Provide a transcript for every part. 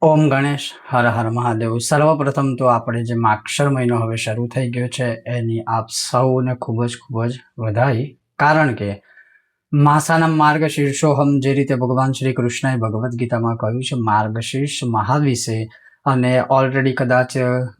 ઓમ ગણેશ હર હર મહાદેવ। સર્વપ્રથમ તો આપણે જે માક્ષર મહિનો હવે શરૂ થઈ ગયો છે એની આપ સૌને ખૂબ જ વધાઈ। કારણ કે માસાના માર્ગશીર્ષોહમ, જે રીતે ભગવાન શ્રી કૃષ્ણએ ભગવદ્ ગીતામાં કહ્યું છે માર્ગશીર્ષ મહા વિશે, અને ઓલરેડી કદાચ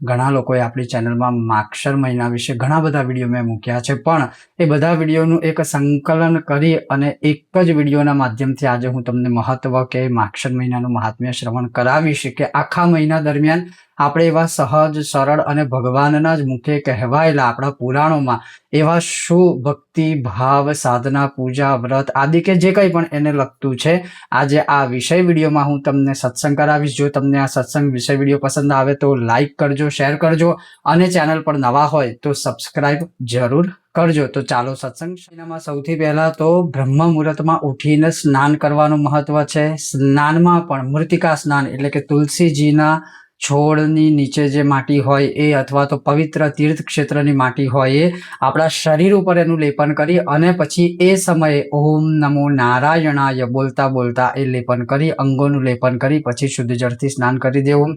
ઘણા લોકોએ આપણી ચેનલમાં માક્ષર મહિના વિશે ઘણા બધા વિડીયો મેં મૂક્યા છે, પણ એ બધા વિડીયોનું એક સંકલન કરી અને એક જ વિડીયોના માધ્યમથી આજે હું તમને મહત્વ કે માક્ષર મહિનાનું મહાત્મ્ય શ્રવણ કરાવીશ કે આખા મહિના દરમિયાન આપણે એવા સહજ સરળ અને ભગવાનના જ મુખે કહેવાયેલા આપણા પુરાણોમાં એવા શું ભક્તિ ભાવ સાધના પૂજા વ્રત આદિ કે જે કંઈ પણ એને લગતું છે, આજે આ વિષય વિડીયોમાં હું તમને સત્સંગ કરાવીશ। જો તમને આ સત્સંગ વિષય વિડીયો પસંદ આવે તો લાઈક કરજો, શેર કરજો, અને ચેનલ પર નવા હોય તો સબસ્ક્રાઇબ જરૂર કરજો। તો ચાલો સત્સંગ મહિનામાં સૌથી પહેલા તો બ્રહ્મ મુહૂર્તમાં ઉઠીને સ્નાન કરવાનું મહત્વ છે। સ્નાનમાં પણ મૃતિકા સ્નાન એટલે કે તુલસીજીના છોડની નીચે જે માટી હોય એ, અથવા તો પવિત્ર તીર્થ ક્ષેત્રની માટી હોય એ આપણા શરીર ઉપર એનું લેપન કરી અને પછી એ સમયે ઓમ નમો નારાયણાય બોલતા બોલતા એ લેપન કરી, અંગોનું લેપન કરી પછી શુદ્ધ જળથી સ્નાન કરી દેવું।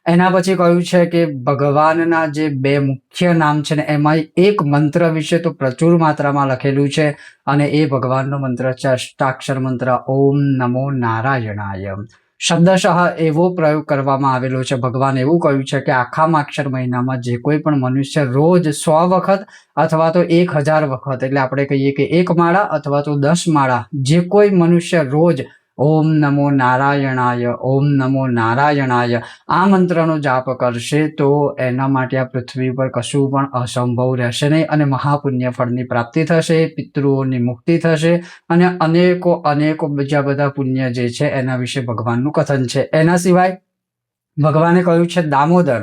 એના પછી કહ્યું છે કે ભગવાનના જે બે મુખ્ય નામ છે ને એમાં એક મંત્ર વિશે તો પ્રચુર માત્રામાં લખેલું છે, અને એ ભગવાનનો મંત્ર છે અષ્ટાક્ષર મંત્ર ઓમ નમો નારાયણાય। શબ્દશઃ એવો પ્રયોગ કરવામાં આવેલો છે, ભગવાન એવું કહ્યું છે કે આખા માક્ષર મહિનામાં જે કોઈ પણ મનુષ્ય રોજ 100 વખત અથવા તો 1000 વખત, એટલે આપણે કહીએ કે 1 માળા અથવા તો 10 માળા, જે કોઈ મનુષ્ય રોજ ઓમ નમો નારાયણાય ઓમ નમો નારાયણાય આ મંત્રનો જાપ કરશે તો એના માટે આ પૃથ્વી પર કશું પણ અસંભવ રહેશે નહીં, અને મહાપુણ્ય ફળની પ્રાપ્તિ થશે, પિતૃઓની મુક્તિ થશે, અને અનેકો બીજા બધા પુણ્ય જે છે એના વિશે ભગવાનનું કથન છે। એના સિવાય ભગવાને કહ્યું છે દામોદર,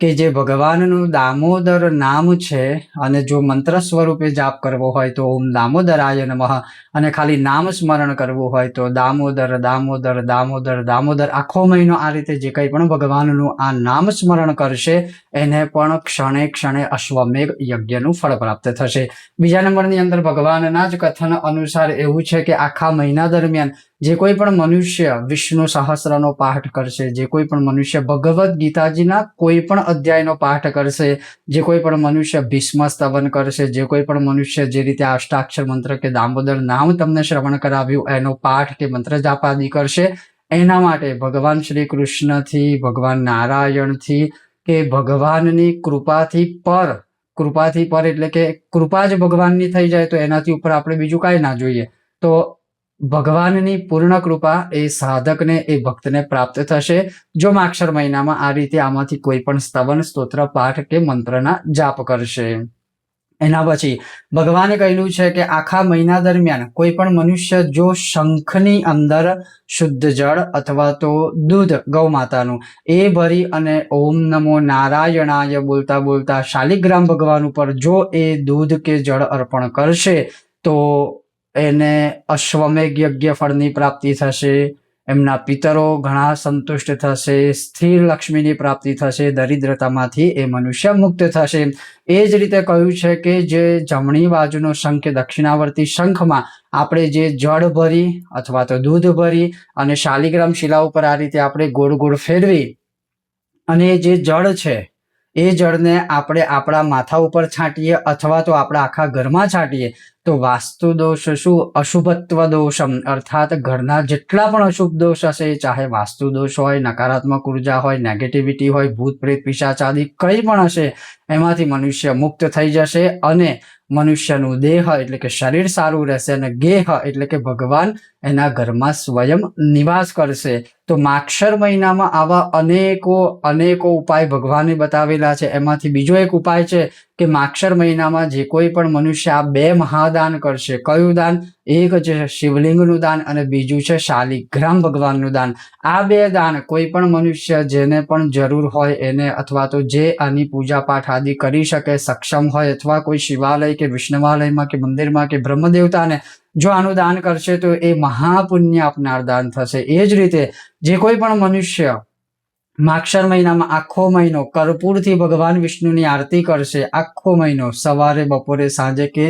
કે જે ભગવાનનું દામોદર નામ છે, અને જો મંત્ર સ્વરૂપે જાપ કરવો હોય તો ઓમ દામોદરાય નમઃ, અને ખાલી નામ સ્મરણ કરવું હોય તો દામોદર દામોદર દામોદર દામોદર। આખો મહિનો આ રીતે જે કંઈ પણ ભગવાનનું આ નામ સ્મરણ કરશે એને પણ ક્ષણે ક્ષણે અશ્વમેઘ યજ્ઞનું ફળ પ્રાપ્ત થશે। બીજા નંબરની અંદર ભગવાનના જ કથન અનુસાર એવું છે કે આખા મહિના દરમિયાન જે કોઈ પણ મનુષ્ય વિષ્ણુ સહસ્રનો પાઠ કરશે, જે કોઈ પણ મનુષ્ય ભગવદ્ ગીતાજીના કોઈ પણ અધ્યાયનો પાઠ કરશે, જે કોઈ પણ મનુષ્ય ભીષ્મ સ્તવન કરશે, જે કોઈ પણ મનુષ્ય જે રીતે અષ્ટાક્ષર મંત્ર કે દામોદર નામ તમને શ્રવણ કરાવ્યું એનો પાઠ કે મંત્ર જાપ આદિ કરશે, એના માટે ભગવાન શ્રી કૃષ્ણથી, ભગવાન નારાયણથી કે ભગવાનની કૃપાથી પર એટલે કે કૃપા જ ભગવાનની થઈ જાય તો એનાથી ઉપર આપણે બીજું કાંઈ ના જોઈએ, તો ભગવાનની પૂર્ણ કૃપા એ સાધકને, એ ભક્તને પ્રાપ્ત થશે જો માક્ષર મહિનામાં આ રીતે આમાંથી કોઈ પણ સ્તવન સ્તોત્ર પાઠ કે મંત્રના જાપ કરશે। એના પછી ભગવાને કહ્યું છે કે આખા મહિના દરમિયાન કોઈ પણ મનુષ્ય જો શંખની અંદર શુદ્ધ જળ અથવા તો દૂધ ગૌ માતાનું એ ભરી અને ઓમ નમો નારાયણાય બોલતા બોલતા શાલિગ્રામ ભગવાન ઉપર જો એ દૂધ કે જળ અર્પણ કરશે તો એને અશ્વમેઘ યજ્ઞ ફળની પ્રાપ્તિ થશે, એમના પિતરો ઘણા સંતુષ્ટ થશે, સ્થિર લક્ષ્મીની પ્રાપ્તિ થશે, દરિદ્રતામાંથી એ મનુષ્ય મુક્ત થશે। એ જ રીતે કહ્યું છે કે જે જમણી બાજુનો શંખ કે દક્ષિણાવર્તી શંખમાં આપણે જે જળ ભરી અથવા તો દૂધ ભરી અને શાલિગ્રામ શિલા ઉપર આ રીતે આપણે ગોળ ગોળ ફેરવી અને જે જળ છે એ જળને આપણે આપણા માથા ઉપર છાંટીએ અથવા તો આપણા આખા ઘરમાં છાંટીએ તો વાસ્તુ દોષ શું અશુભત્વ દોષમ, અર્થાત ઘરના જેટલા પણ અશુભ દોષ હશે, ચાહે વાસ્તુ દોષ હોય, નકારાત્મક ઉર્જા હોય, નેગેટિવિટી હોય, ભૂત પ્રેત પિશાચ આદિ કંઈ પણ હશે એમાંથી મનુષ્ય મુક્ત થઈ જશે, અને મનુષ્યનું દેહ એટલે કે શરીર સારું રહેશે, અને ગેહ એટલે કે ભગવાન એના ઘરમાં સ્વયં નિવાસ કરશે। તો માક્ષર મહિનામાં આવા અનેકો ઉપાય ભગવાને બતાવેલા છે। એમાંથી બીજો એક ઉપાય છે કે માક્ષર મહિનામાં જે કોઈ પણ મનુષ્ય આ 2 મહાદાન કરશે, કયું દાન? એક છે શિવલિંગનું દાન અને બીજું છે શાલિગ્રામ ભગવાનનું દાન। આ 2 દાન કોઈ પણ મનુષ્ય જેને પણ જરૂર હોય એને, અથવા તો જે આની પૂજા પાઠ આદિ કરી શકે, સક્ષમ હોય, અથવા કોઈ શિવાલય કે વિષ્ણુવાલયમાં કે મંદિરમાં કે બ્રહ્મદેવતાને જો આનું દાન કરશે તો એ મહાપુણ્ય આપનાર દાન થશે। એ જ રીતે જે કોઈ પણ મનુષ્ય માક્ષર મહિનામાં આખો મહિનો કર્પૂરથી ભગવાન વિષ્ણુની આરતી કરશે, આખો મહિનો સવારે બપોરે સાંજે કે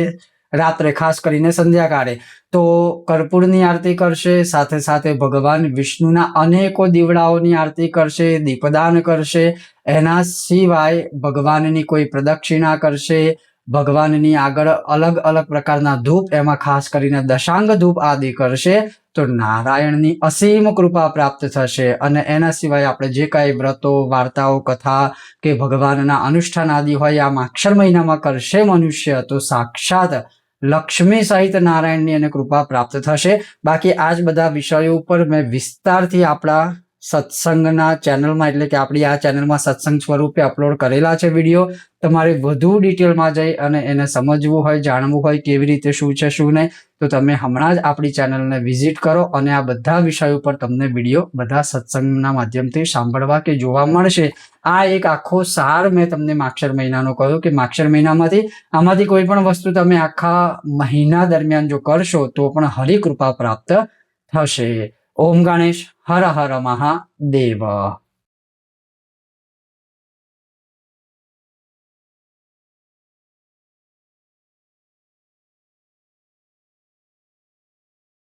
રાત્રે ખાસ કરીને સંધ્યાકાળે તો કર્પૂરની આરતી કરશે, સાથે સાથે ભગવાન વિષ્ણુના અનેકો દીવડાઓની આરતી કરશે, દીપદાન કરશે. એના સિવાય ભગવાનની કોઈ પ્રદક્ષિણા કરશે, ભગવાનની આગળ અલગ અલગ પ્રકારના ધૂપ, એમાં ખાસ કરીને દશાંગ ધૂપ આદિ કરશે તો નારાયણની અસીમ કૃપા પ્રાપ્ત થશે. અને એના સિવાય આપણે જે કાંઈ વ્રતો, વાર્તાઓ, કથા કે ભગવાનના અનુષ્ઠાન આદિ હોય આ માક્ષર મહિનામાં કરશે મનુષ્ય તો સાક્ષાત લક્ષ્મી સહિત નારાયણની એને કૃપા પ્રાપ્ત થશે. બાકી આ જ બધા વિષયો ઉપર મેં વિસ્તારથી આપણા સત્સંગના ચેનલમાં એટલે કે આપણી આ ચેનલમાં સત્સંગ સ્વરૂપે અપલોડ કરેલા છે વિડીયો. તમારે વધુ ડિટેલમાં જઈ અને એને સમજવું હોય, જાણવું હોય કેવી રીતે શું છે શું નહીં તો તમે હમણાં જ આપણી ચેનલને વિઝિટ કરો અને આ બધા વિષયો પર તમને વિડીયો બધા સત્સંગના માધ્યમથી સાંભળવા કે જોવા મળશે. આ એક આખો સાર મેં તમને માક્ષર મહિનાનો કહ્યું કે માક્ષર આમાંથી કોઈ પણ વસ્તુ તમે આખા મહિના દરમિયાન જો કરશો તો પણ હરિકૃપા પ્રાપ્ત થશે. ઓમ ગણેશ, હર હર મહાદેવ.